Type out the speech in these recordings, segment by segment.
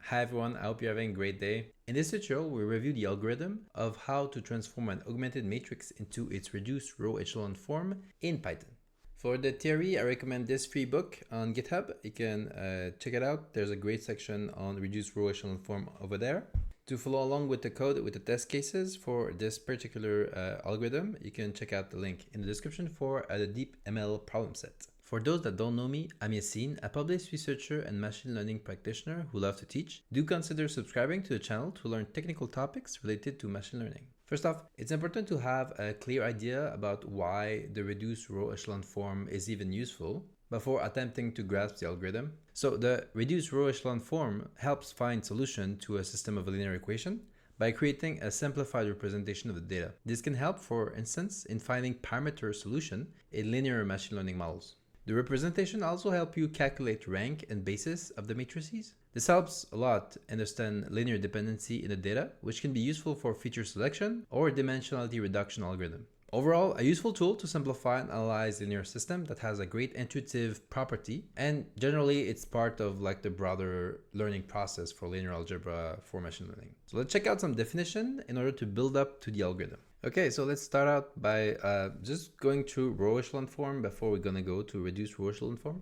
Hi everyone, I hope you're having a great day. In this tutorial, we review the algorithm of how to transform an augmented matrix into its reduced row echelon form in Python. For the theory, I recommend this free book on GitHub. You can check it out. There's a great section on reduced row echelon form over there. To follow along with the code with the test cases for this particular algorithm, you can check out the link in the description for the deep ML problem set. For those that don't know me, I'm Yassine, a published researcher and machine learning practitioner who love to teach. Do consider subscribing to the channel to learn technical topics related to machine learning. First off, it's important to have a clear idea about why the reduced row echelon form is even useful before attempting to grasp the algorithm. So the reduced row echelon form helps find solution to a system of a linear equation by creating a simplified representation of the data. This can help, for instance, in finding parameter solution in linear machine learning models. The representation also helps you calculate rank and basis of the matrices. This helps a lot understand linear dependency in the data, which can be useful for feature selection or dimensionality reduction algorithm. Overall, a useful tool to simplify and analyze linear system that has a great intuitive property, and generally it's part of like the broader learning process for linear algebra for machine learning. So let's check out some definition in order to build up to the algorithm. Okay, so let's start out by just going through row echelon form before we're gonna go to reduced row echelon form.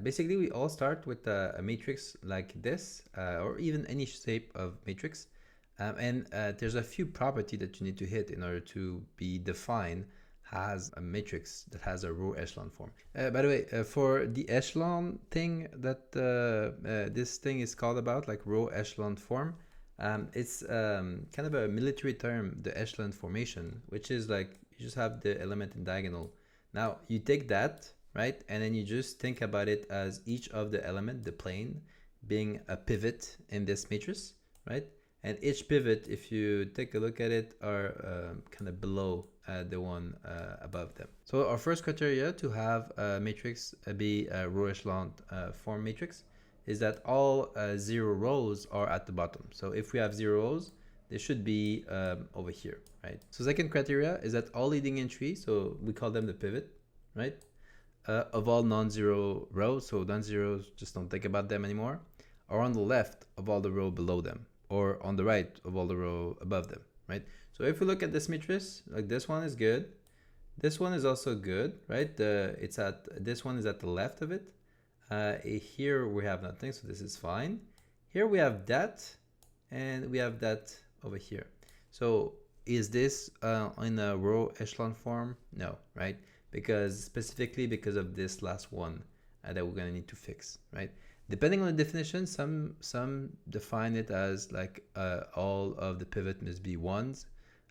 Basically, we all start with a matrix like this, or even any shape of matrix. There's a few properties that you need to hit in order to be defined as a matrix that has a row echelon form. By the way, for the echelon thing that this thing is called about, like row echelon form, it's kind of a military term, the echelon formation, which is like you just have the element in diagonal. Now you take that, right, and then you just think about it as each of the element, the plane, being a pivot in this matrix, right? And each pivot, if you take a look at it, are kind of below the one above them. So our first criteria to have a matrix be a row echelon form matrix is that all 0 rows are at the bottom. So if we have 0 rows, they should be over here, right? So second criteria is that all leading entries, so we call them the pivot, right? Of all non-zero rows, so non-zeros, just don't think about them anymore, are on the left of all the row below them, or on the right of all the row above them, right? So if we look at this matrix, like this one is good, this one is also good, right? This one is at the left of it. Here we have nothing, so this is fine. Here we have that, and we have that over here. So is this in a row echelon form? No, right? Specifically because of this last one that we're gonna need to fix, right? Depending on the definition, some define it as like all of the pivot must be ones,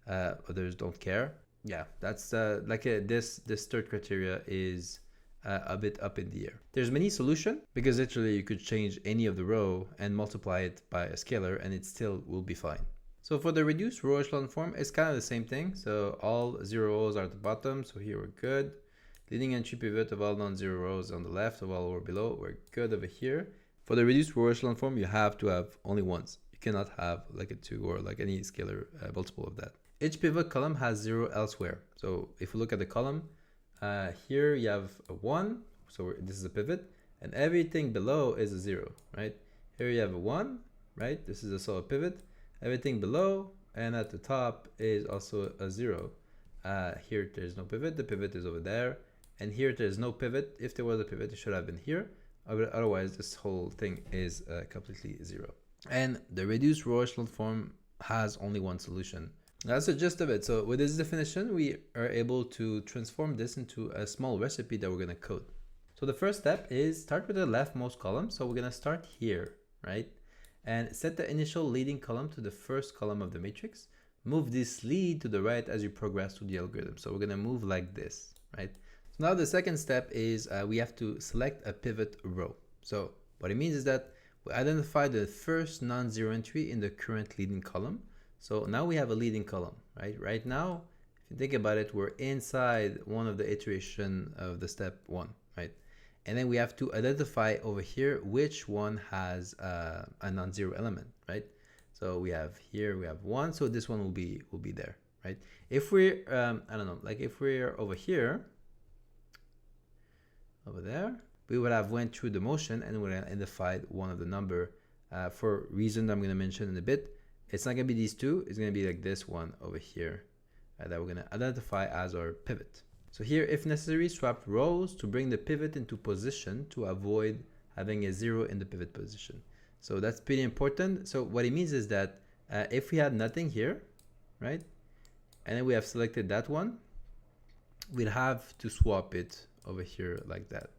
others don't care. Yeah, that's this third criteria is a bit up in the air. There's many solutions because literally you could change any of the row and multiply it by a scalar and it still will be fine. So for the reduced row echelon form, it's kind of the same thing. So all 0 rows are at the bottom, so here we're good. Leading entry pivot of all non-zero rows on the left of all or below, we're good over here. For the reduced row echelon form, you have to have only ones. You cannot have like a 2 or like any scalar multiple of that. Each pivot column has 0 elsewhere. So if we look at the column, here you have a 1, so this is a pivot, and everything below is a 0, right? Here you have a 1, right? This is also a pivot. Everything below and at the top is also a 0. Here there's no pivot, the pivot is over there, and here there's no pivot. If there was a pivot, it should have been here. Otherwise, this whole thing is completely 0. And the reduced row echelon form has only one solution. That's the gist of it. So with this definition, we are able to transform this into a small recipe that we're going to code. So the first step is start with the leftmost column. So we're going to start here, right? And set the initial leading column to the first column of the matrix. Move this lead to the right as you progress through the algorithm. So we're going to move like this, right? So now the second step is we have to select a pivot row. So what it means is that we identify the first non-zero entry in the current leading column. So now we have a leading column, right? Right now, if you think about it, we're inside one of the iteration of the step 1, right? And then we have to identify over here which one has a non-zero element, right? So we have here, we have 1, so this one will be there, right? If we're, I don't know, like if we're over here, over there, we would have went through the motion and would have identified one of the number for reasons I'm going to mention in a bit. It's not going to be these two. It's going to be like this one over here that we're going to identify as our pivot. So here, if necessary, swap rows to bring the pivot into position to avoid having a 0 in the pivot position. So that's pretty important. So what it means is that if we had nothing here, right, and then we have selected that one, we'd have to swap it over here like that,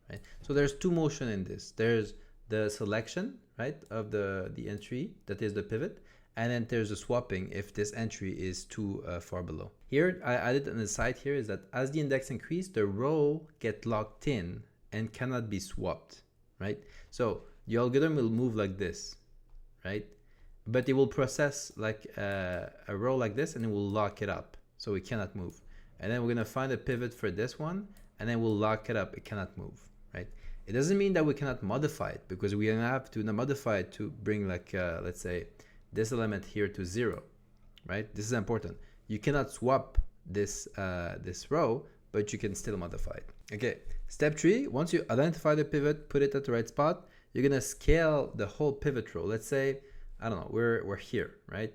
right? So there's two motion in this. There's the selection, right, of the entry that is the pivot, and then there's the swapping if this entry is too far below. Here, I added an aside here is that as the index increases, the row get locked in and cannot be swapped, right? So the algorithm will move like this, right? But it will process like a row like this and it will lock it up, so it cannot move. And then we're gonna find a pivot for this one, and then we'll lock it up, it cannot move, right? It doesn't mean that we cannot modify it, because we have to modify it to bring like, let's say, this element here to 0, right? This is important. You cannot swap this, this row, but you can still modify it. Okay, step 3, once you identify the pivot, put it at the right spot, you're gonna scale the whole pivot row. Let's say, I don't know, we're here, right?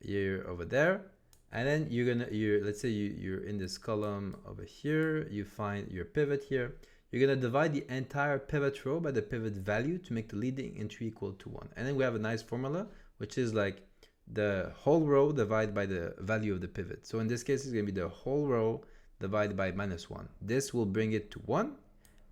You're over there. And then let's say you're in this column over here, you find your pivot here. You're gonna divide the entire pivot row by the pivot value to make the leading entry equal to 1. And then we have a nice formula, which is like the whole row divided by the value of the pivot. So in this case, it's gonna be the whole row divided by -1. This will bring it to 1,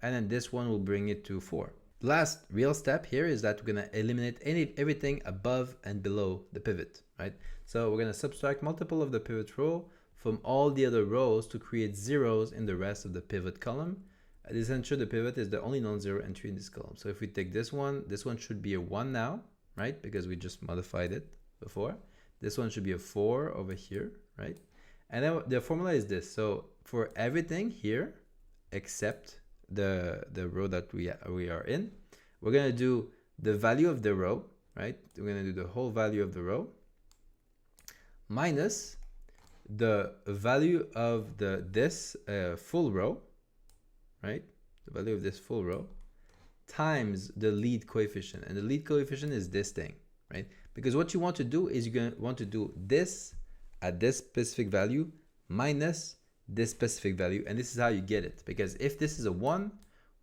and then this one will bring it to 4. Last real step here is that we're gonna eliminate everything above and below the pivot, right? So we're gonna subtract multiple of the pivot row from all the other rows to create zeros in the rest of the pivot column. This ensures the pivot is the only non-zero entry in this column. So if we take this one should be a 1 now, right? Because we just modified it before. This one should be a 4 over here, right? And then the formula is this. So for everything here, except the row that we are in, we're gonna do the value of the row, right? We're gonna do the whole value of the row minus the value of this full row, right? The value of this full row times the lead coefficient, and the lead coefficient is this thing, right? Because what you want to do is you're gonna want to do this at this specific value minus this specific value, and this is how you get it. Because if this is a 1,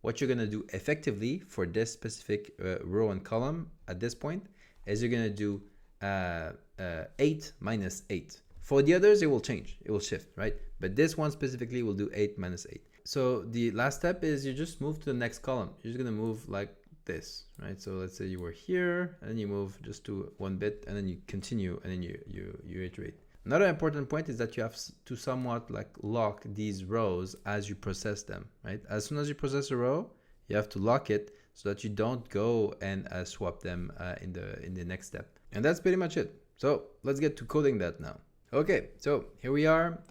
what you're gonna do effectively for this specific row and column at this point is you're gonna do 8 minus 8. For the others, it will change, it will shift, right? But this one specifically will do 8 minus 8. So the last step is you just move to the next column. You're just gonna move like this, right? So let's say you were here, and then you move just to 1 bit, and then you continue, and then you iterate. Another important point is that you have to somewhat like lock these rows as you process them, right? As soon as you process a row, you have to lock it so that you don't go and swap them in the next step. And that's pretty much it. So let's get to coding that now. Okay, so here we are.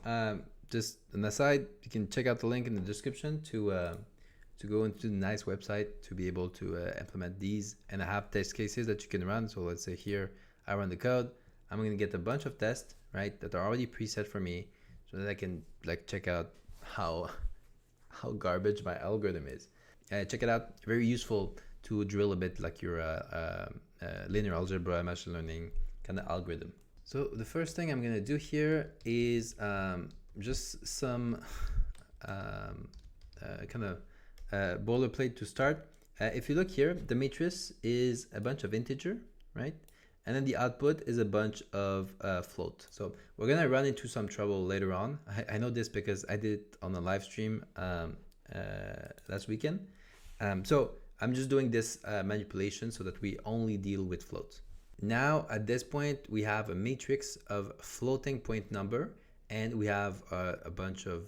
Just an aside, you can check out the link in the description to go into the nice website to be able to implement these. And I have test cases that you can run. So let's say here, I run the code. I'm going to get a bunch of tests, right, that are already preset for me so that I can like check out how garbage my algorithm is. Check it out. Very useful to drill a bit like your linear algebra, machine learning kind of algorithm. So the first thing I'm going to do here is just some kind of boilerplate to start. If you look here, the matrix is a bunch of integer, right? And then the output is a bunch of float. So we're gonna run into some trouble later on. I know this because I did it on a live stream last weekend. So I'm just doing this manipulation so that we only deal with floats. Now at this point, we have a matrix of floating point number, and we have a bunch of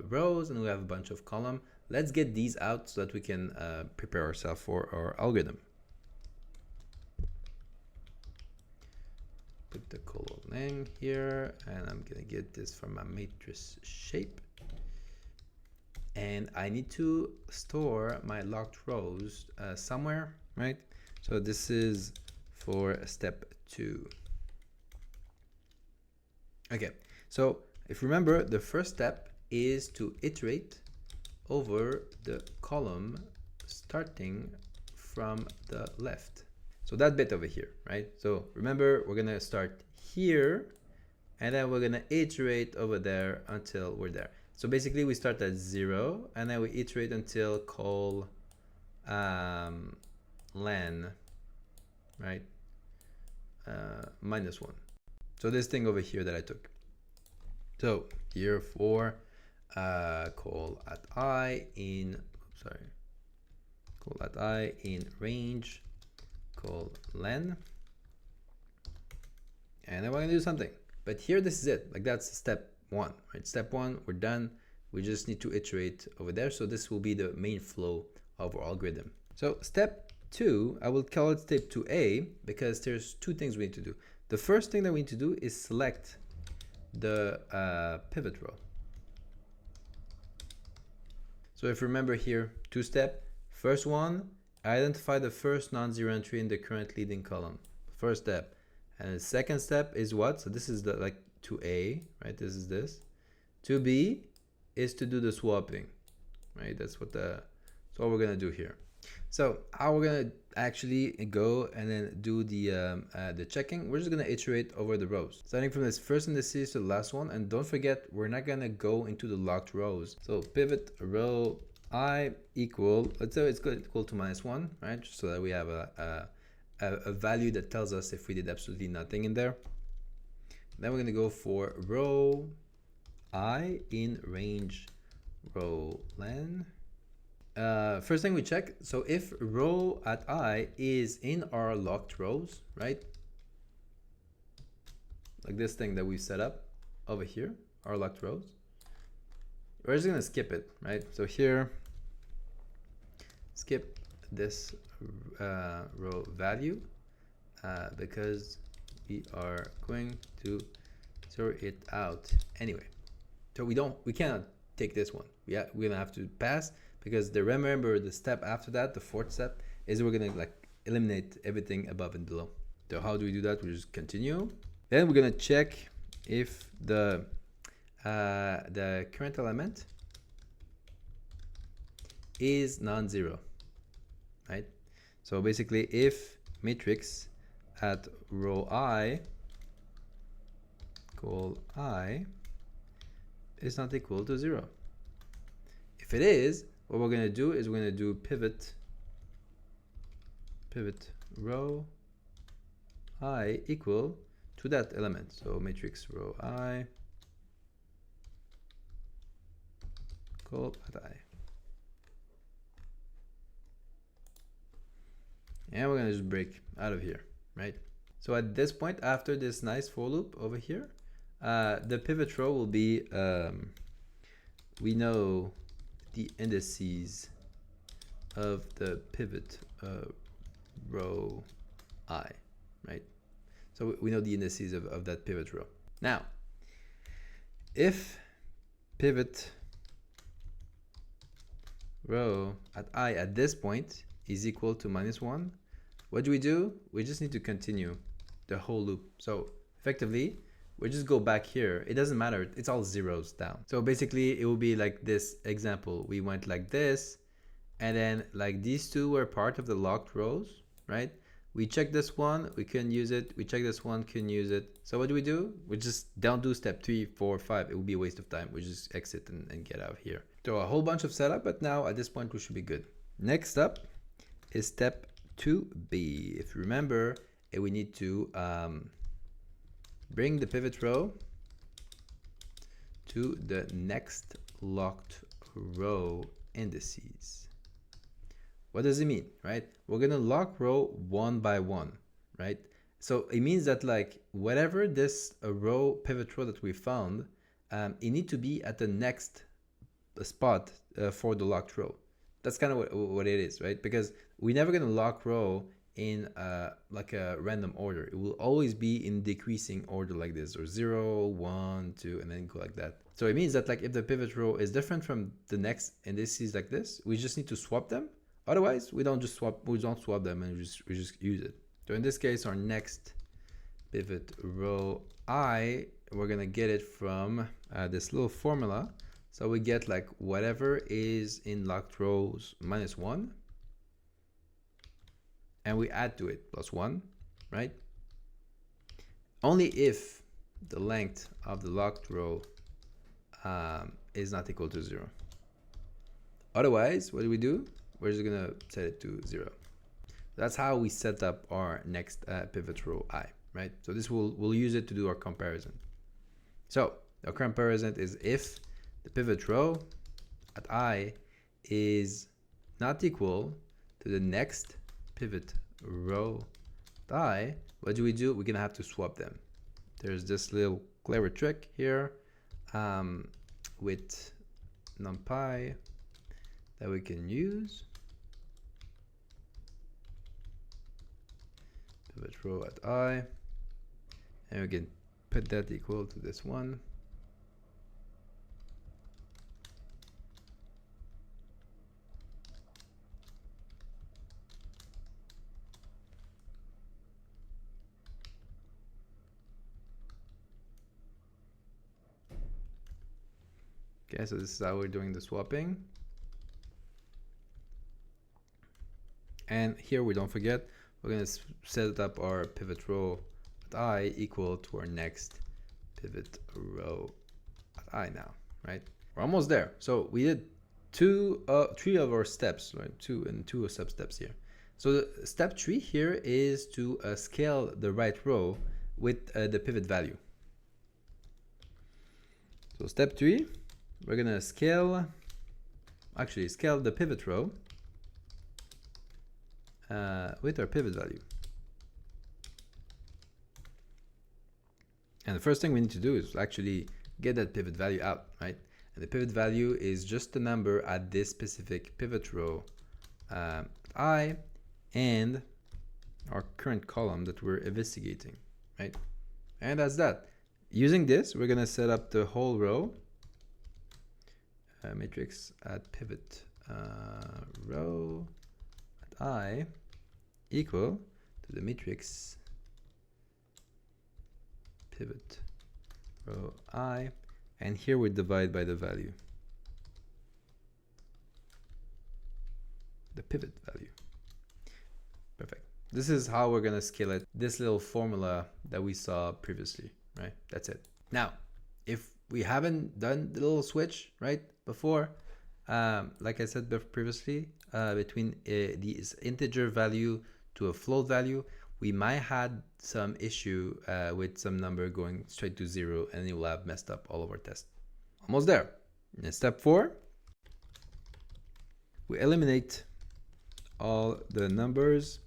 rows, and we have a bunch of column. Let's get these out so that we can prepare ourselves for our algorithm. Put the colon here, and I'm gonna get this from my matrix shape. And I need to store my locked rows somewhere, right? So this is for step 2. Okay, so if you remember, the first step is to iterate over the column starting from the left. So that bit over here, right? So remember, we're gonna start here, and then we're gonna iterate over there until we're there. So basically we start at 0, and then we iterate until call len, right? -1. So this thing over here that I took. So here for call at I in, call at I in range, call len, and then we're gonna do something. But here, this is it. Like that's step 1, right? Step 1, we're done. We just need to iterate over there. So this will be the main flow of our algorithm. So step 2, I will call it step 2A because there's 2 things we need to do. The first thing that we need to do is select the pivot row. So if you remember here, 2 step. First one, identify the first non-zero entry in the current leading column. First step. And the second step is what? So this is the like 2A, right? This is this. 2B is to do the swapping, right? That's what we're gonna do here. So how we're gonna actually go and then do the checking? We're just gonna iterate over the rows, starting from this first indices to the last one. And don't forget, we're not gonna go into the locked rows. So pivot row I equal, let's say it's equal to -1, right? Just so that we have a value that tells us if we did absolutely nothing in there. Then we're gonna go for row I in range row len. First thing we check, so if row at I is in our locked rows, right? Like this thing that we set up over here, our locked rows, we're just gonna skip it, right? So here, skip this row value because we are going to throw it out anyway. So we cannot take this one. We're gonna have to pass, because remember the step after that, the 4th step, is we're gonna like eliminate everything above and below. So how do we do that? We just continue. Then we're gonna check if the current element is non-zero, right? So basically, if matrix at row I call I is not equal to 0. If it is, what we're going to do is we're going to do pivot row I equal to that element. So matrix row I call at I. And we're going to just break out of here, right? So at this point, after this nice for loop over here, the pivot row will be, we know the indices of the pivot row I, right? So we know the indices of that pivot row. Now, if pivot row at I at this point is equal to -1, what do? We just need to continue the whole loop. So effectively, we just go back here. It doesn't matter. It's all zeros down. So basically, it will be like this example. We went like this, and then like these two were part of the locked rows, right? We check this one, we can use it. We check this one, can use it. So what do? We just don't do step 3, 4, 5. It will be a waste of time. We just exit and get out of here. So a whole bunch of setup, but now at this point, we should be good. Next up is step 2B. If you remember, we need to bring the pivot row to the next locked row indices. What does it mean, right? We're gonna lock row 1 by 1, right? So it means that like whatever this row pivot row that we found, it need to be at the next spot for the locked row. That's kind of what it is, right? Because we're never gonna lock row in like a random order. It will always be in decreasing order like this, or 0, 1, 2, and then go like that. So it means that like if the pivot row is different from the next indices like this, we just need to swap them. Otherwise, we don't swap them, and we just use it. So in this case, our next pivot row I, we're gonna get it from this little formula. So we get like whatever is in locked rows -1, and we add to it +1, right? Only if the length of the locked row is not equal to 0. Otherwise, what do? We're just gonna set it to 0. That's how we set up our next pivot row I, right? So this we'll use it to do our comparison. So our comparison is if the pivot row at I is not equal to the next pivot row at I, what do? We're gonna have to swap them. There's this little clever trick here with NumPy that we can use. Pivot row at I, and we can put that equal to this one. Okay, so this is how we're doing the swapping. And here we don't forget, we're going to set up our pivot row at I equal to our next pivot row at I now, right? We're almost there. So we did three of our steps, right? Two sub steps here. So the step 3 here is to scale the right row with the pivot value. So step 3, we're gonna scale the pivot row with our pivot value. And the first thing we need to do is actually get that pivot value out, right? And the pivot value is just the number at this specific pivot row I and our current column that we're investigating, right? And that's that. Using this, we're gonna set up the whole row matrix at pivot row at I equal to the matrix pivot row I, and here we divide by the value, the pivot value. Perfect. This is how we're gonna scale it. This little formula that we saw previously, right? That's it. Now, if we haven't done the little switch right before, like I said previously, between this integer value to a float value, we might had some issue with some number going straight to 0, and it will have messed up all of our tests. Almost there. In step 4, we eliminate all the numbers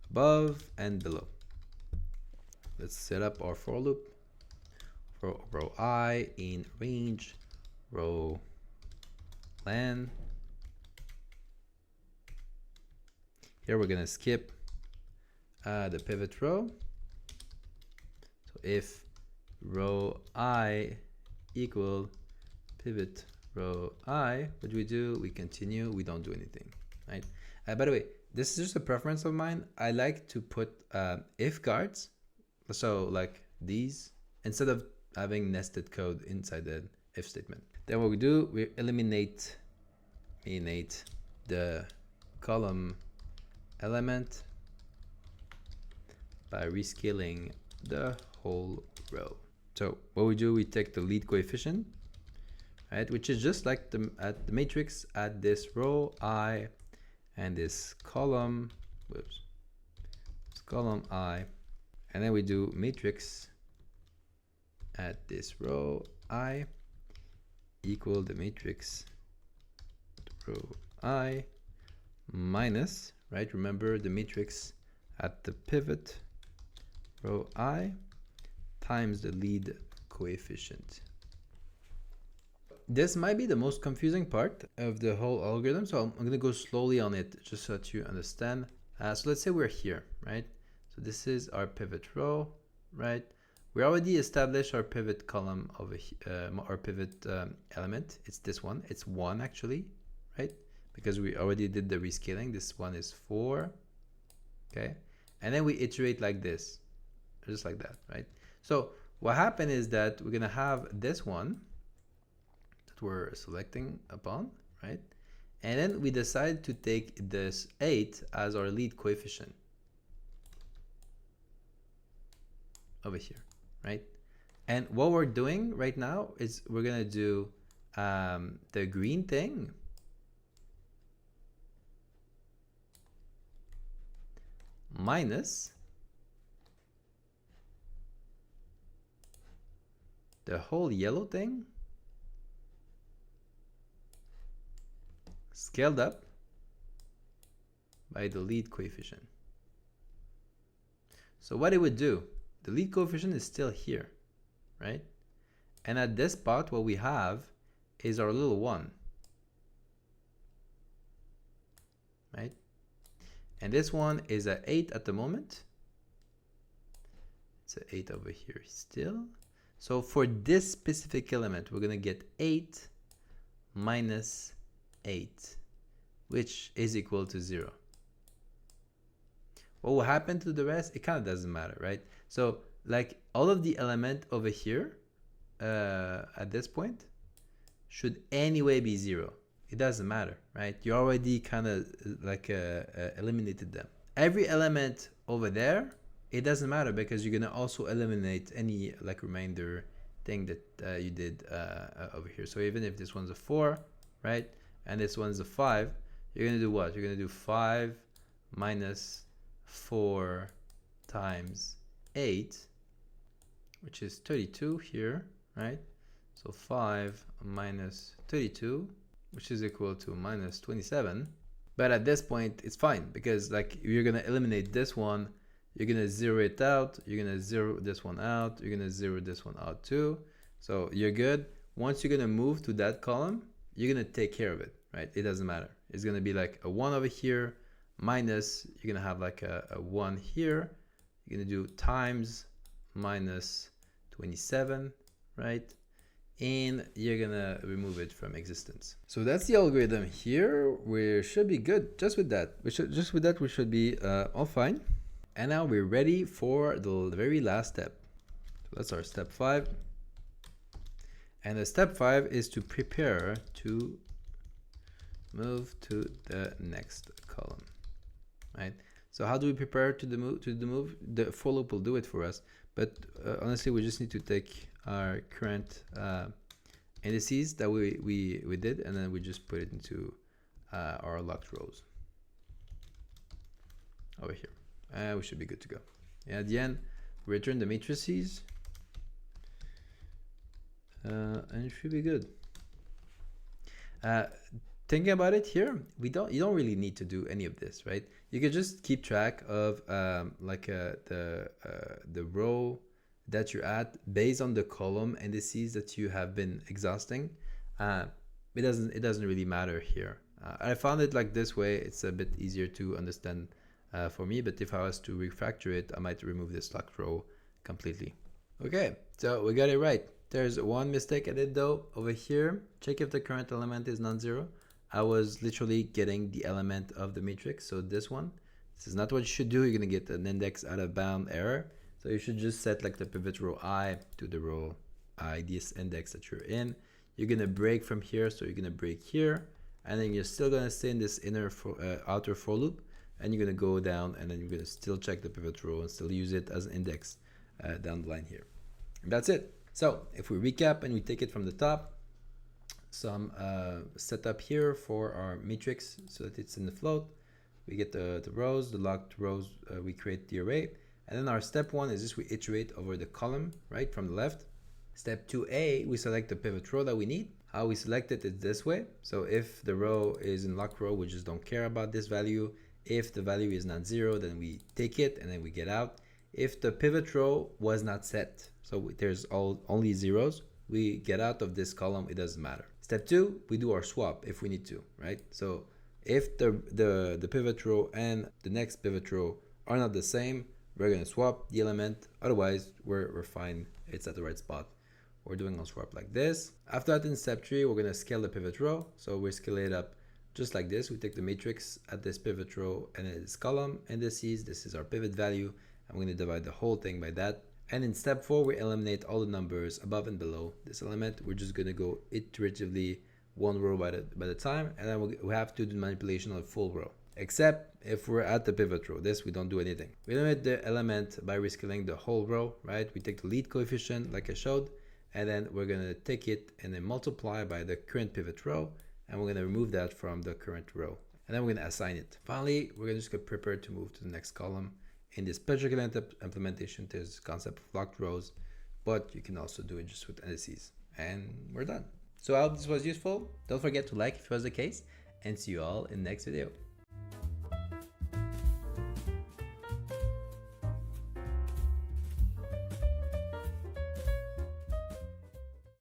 above and below. Let's set up our for loop for row I in range row len. Here we're gonna skip the pivot row. So if row I equal pivot row I, what do? We continue, we don't do anything, right? By the way, this is just a preference of mine. I like to put if guards, so like these, instead of having nested code inside the if statement. Then what we do, we eliminate the column element by rescaling the whole row. So what we do, we take the lead coefficient, right, which is just like the matrix at this row I and this column, this column I, and then we do matrix at this row I equal the matrix row I minus, right? Remember the matrix at the pivot row I times the lead coefficient. This might be the most confusing part of the whole algorithm, so I'm going to go slowly on it just so that you understand. So let's say we're here, right? So this is our pivot row, right? We already established our pivot column over our pivot element. It's this one. It's 1 actually, right? Because we already did the rescaling. This one is 4, okay? And then we iterate like this, just like that, right? So what happened is that we're gonna have this one that we're selecting upon, right? And then we decide to take this 8 as our lead coefficient, over here, right? And what we're doing right now is we're gonna do the green thing minus the whole yellow thing scaled up by the lead coefficient. So what it would do, the lead coefficient is still here, right? And at this spot, what we have is our little 1, right? And this one is at 8 at the moment. It's at 8 over here still. So for this specific element, we're going to get 8 minus 8, which is equal to 0. What will happen to the rest? It kind of doesn't matter, right? So like all of the element over here at this point should anyway be 0. It doesn't matter, right? You already kind of like eliminated them. Every element over there, it doesn't matter because you're gonna also eliminate any like remainder thing that you did over here. So even if this one's a 4, right, and this one's a 5, you're gonna do what? You're gonna do 5 minus 4 times 8, which is 32 here, right? So 5 minus 32, which is equal to minus 27. But at this point, it's fine because like you're gonna eliminate this one, you're gonna zero it out, you're gonna zero this one out, you're gonna zero this one out too. So you're good. Once you're gonna move to that column, you're gonna take care of it, right? It doesn't matter. It's gonna be like a 1 over here, minus, you're gonna have like a 1 here. You're gonna do times minus 27, right? And you're gonna remove it from existence. So that's the algorithm here. We should be good just with that. We should be all fine. And now we're ready for the very last step. So that's our step 5. And the step 5 is to prepare to move to the next column, right? So how do we prepare to the move? The for loop will do it for us. But honestly, we just need to take our current indices that we did, and then we just put it into our locked rows over here. We should be good to go. And at the end, return the matrices, and it should be good. Thinking about it here, you don't really need to do any of this, right? You can just keep track of the row that you're at based on the column indices that you have been exhausting. It doesn't really matter here. I found it like this way. It's a bit easier to understand for me, but if I was to refactor it, I might remove this locked row completely. Okay, so we got it right. There's one mistake I did though over here. Check if the current element is non-zero. I was literally getting the element of the matrix. So this one, this is not what you should do. You're gonna get an index out of bound error. So you should just set like the pivot row I to the row I, this index that you're in. You're gonna break from here, so you're gonna break here, and then you're still gonna stay in this outer for loop, and you're gonna go down, and then you're gonna still check the pivot row and still use it as an index down the line here. And that's it. So if we recap and we take it from the top, some setup here for our matrix so that it's in the float. We get the rows, the locked rows, we create the array. And then our step 1 is just we iterate over the column, right, from the left. Step 2a, we select the pivot row that we need. How we select it is this way. So if the row is in locked row, we just don't care about this value. If the value is not 0, then we take it and then we get out. If the pivot row was not set, so there's only zeros, we get out of this column, it doesn't matter. Step 2, we do our swap if we need to, right? So if the pivot row and the next pivot row are not the same, we're going to swap the element. Otherwise, we're fine. It's at the right spot. We're doing a swap like this. After that, in step 3, we're going to scale the pivot row. So we scale it up just like this. We take the matrix at this pivot row and this column indices. This is our pivot value. I'm going to divide the whole thing by that. And in step 4, we eliminate all the numbers above and below this element. We're just going to go iteratively one row by the time. And then we have to do the manipulation of the full row. except if we're at the pivot row. This we don't do anything. We limit the element by rescaling the whole row, right? We take the lead coefficient like I showed, and then we're gonna take it and then multiply by the current pivot row, and we're gonna remove that from the current row. And then we're gonna assign it. Finally, we're gonna just get prepared to move to the next column. In this project implementation, there's concept of locked rows, but you can also do it just with indices. And we're done. So I hope this was useful. Don't forget to like if it was the case, and see you all in the next video.